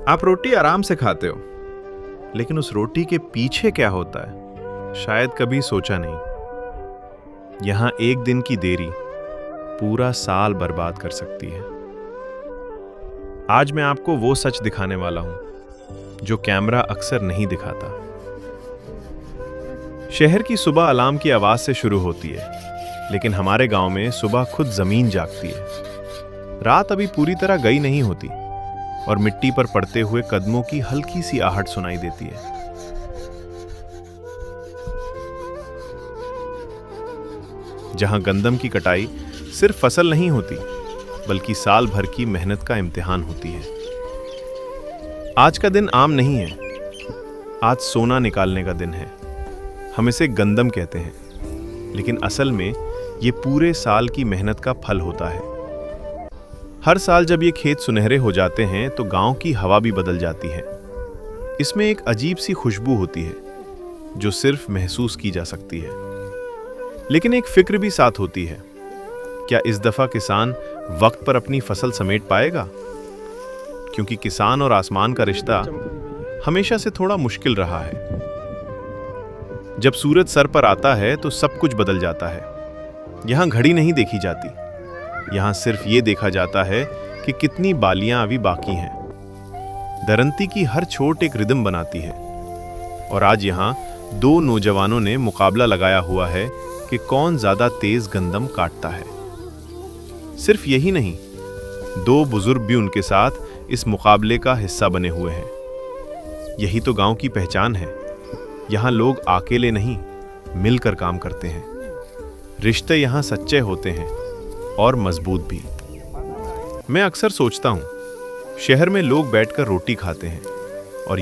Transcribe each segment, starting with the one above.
आप रोटी आराम से खाते हो, लेकिन उस रोटी के पीछे क्या होता है शायद कभी सोचा नहीं। यहां एक दिन की देरी पूरा साल बर्बाद कर सकती है। आज मैं आपको वो सच दिखाने वाला हूं जो कैमरा अक्सर नहीं दिखाता। शहर की सुबह अलार्म की आवाज से शुरू होती है, लेकिन हमारे गांव में सुबह खुद जमीन जागती है। रात अभी पूरी तरह गई नहीं होती और मिट्टी पर पड़ते हुए कदमों की हल्की सी आहट सुनाई देती है। जहां गंदम की कटाई सिर्फ फसल नहीं होती, बल्कि साल भर की मेहनत का इम्तिहान होती है। आज का दिन आम नहीं है, आज सोना निकालने का दिन है। हम इसे गंदम कहते हैं, लेकिन असल में ये पूरे साल की मेहनत का फल होता है। हर साल जब ये खेत सुनहरे हो जाते हैं तो गांव की हवा भी बदल जाती है। इसमें एक अजीब सी खुशबू होती है जो सिर्फ महसूस की जा सकती है। लेकिन एक फिक्र भी साथ होती है, क्या इस दफा किसान वक्त पर अपनी फसल समेट पाएगा? क्योंकि किसान और आसमान का रिश्ता हमेशा से थोड़ा मुश्किल रहा है। जब सूरज सर पर आता है तो सब कुछ बदल जाता है। यहां घड़ी नहीं देखी जाती, यहां सिर्फ ये देखा जाता है कि कितनी बालियां अभी बाकी हैं। दरंती की हर चोट एक रिदम बनाती है, और आज यहां दो नौजवानों ने मुकाबला लगाया हुआ है कि कौन ज्यादा तेज गंदम काटता है। सिर्फ यही नहीं, दो बुजुर्ग भी उनके साथ इस मुकाबले का हिस्सा बने हुए हैं। यही तो गांव की पहचान है। यहां लोग अकेले नहीं, मिलकर काम करते हैं। रिश्ते यहां सच्चे होते हैं और मजबूत भी। मैं अक्सर सोचता हूं, शहर में लोग बैठकर रोटी खाते हैं, और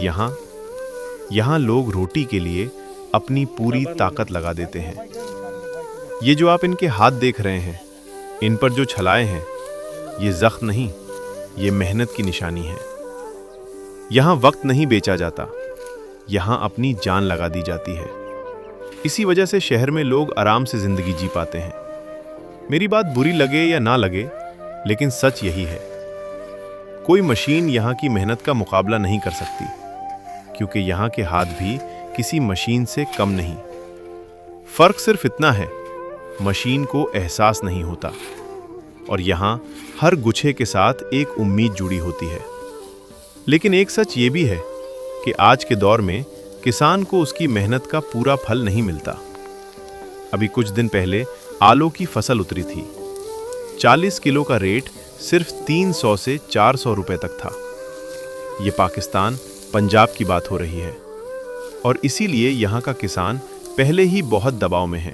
यहां लोग रोटी के लिए अपनी पूरी ताकत लगा देते हैं। ये जो आप इनके हाथ देख रहे हैं, इन पर जो छलाएं हैं, ये जख्म नहीं, ये मेहनत की निशानी है। यहां वक्त नहीं बेचा जाता, यहां अपनी जान लगा दी जाती है। इसी वजह से शहर में लोग आराम से जिंदगी जी पाते हैं। मेरी बात बुरी लगे या ना लगे, लेकिन सच यही है। कोई मशीन यहां की मेहनत का मुकाबला नहीं कर सकती, क्योंकि यहां के हाथ भी किसी मशीन से कम नहीं। फर्क सिर्फ इतना है, मशीन को एहसास नहीं होता, और यहां हर गुच्छे के साथ एक उम्मीद जुड़ी होती है। लेकिन एक सच ये भी है कि आज के दौर में किसान को उसकी मेहनत का पूरा फल नहीं मिलता। अभी कुछ दिन पहले आलू की फसल उतरी थी। 40 किलो का रेट सिर्फ 300 से 400 रुपए तक था। ये पाकिस्तान, पंजाब की बात हो रही है, और इसीलिए यहाँ का किसान पहले ही बहुत दबाव में है।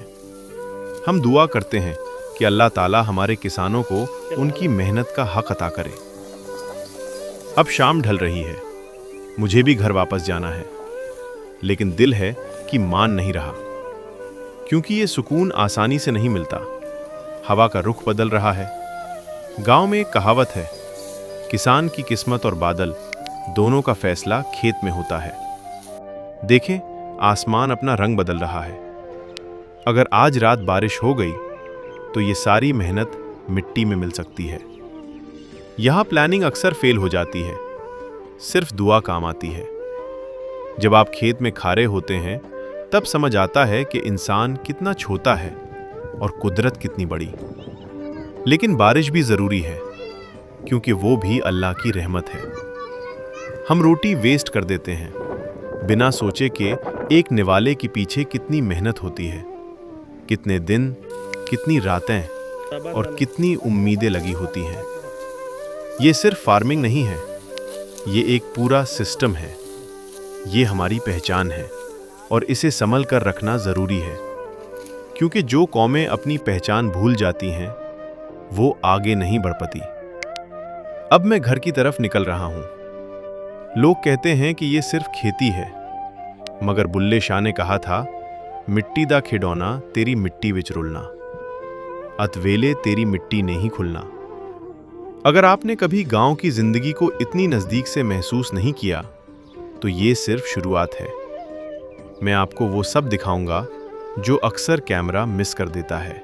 हम दुआ करते हैं कि अल्लाह ताला हमारे किसानों को उनकी मेहनत का हक अता करे। अब शाम ढल रही है, मुझे भी घर वापस जाना है, लेकिन दिल है कि मान नहीं रहा, क्योंकि ये सुकून आसानी से नहीं मिलता। हवा का रुख बदल रहा है। गांव में एक कहावत है, किसान की किस्मत और बादल दोनों का फैसला खेत में होता है। देखें, आसमान अपना रंग बदल रहा है। अगर आज रात बारिश हो गई तो ये सारी मेहनत मिट्टी में मिल सकती है। यहां प्लानिंग अक्सर फेल हो जाती है, सिर्फ दुआ काम आती है। जब आप खेत में खारे होते हैं, तब समझ आता है कि इंसान कितना छोटा है और कुदरत कितनी बड़ी। लेकिन बारिश भी जरूरी है, क्योंकि वो भी अल्लाह की रहमत है। हम रोटी वेस्ट कर देते हैं, बिना सोचे कि एक निवाले के पीछे कितनी मेहनत होती है, कितने दिन, कितनी रातें और कितनी उम्मीदें लगी होती हैं। ये सिर्फ फार्मिंग नहीं है, ये एक पूरा सिस्टम है। ये हमारी पहचान है, और इसे संभल कर रखना जरूरी है, क्योंकि जो कौमें अपनी पहचान भूल जाती हैं, वो आगे नहीं बढ़ पाती। अब मैं घर की तरफ निकल रहा हूं। लोग कहते हैं कि ये सिर्फ खेती है, मगर बुल्ले शाह ने कहा था, मिट्टी दा खिडौना तेरी मिट्टी विच रुलना, अतवेले तेरी मिट्टी नहीं खुलना। अगर आपने कभी गांव की जिंदगी को इतनी नजदीक से महसूस नहीं किया, तो ये सिर्फ शुरुआत है। मैं आपको वो सब दिखाऊंगा जो अक्सर कैमरा मिस कर देता है।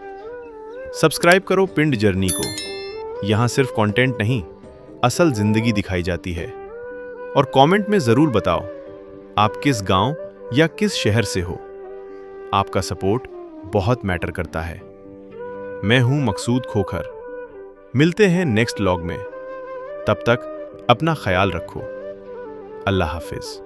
सब्सक्राइब करो पिंड जर्नी को। यहाँ सिर्फ कंटेंट नहीं, असल जिंदगी दिखाई जाती है। और कमेंट में ज़रूर बताओ आप किस गांव या किस शहर से हो। आपका सपोर्ट बहुत मैटर करता है। मैं हूं मकसूद खोखर। मिलते हैं नेक्स्ट व्लॉग में। तब तक अपना ख्याल रखो। अल्लाह हाफिज।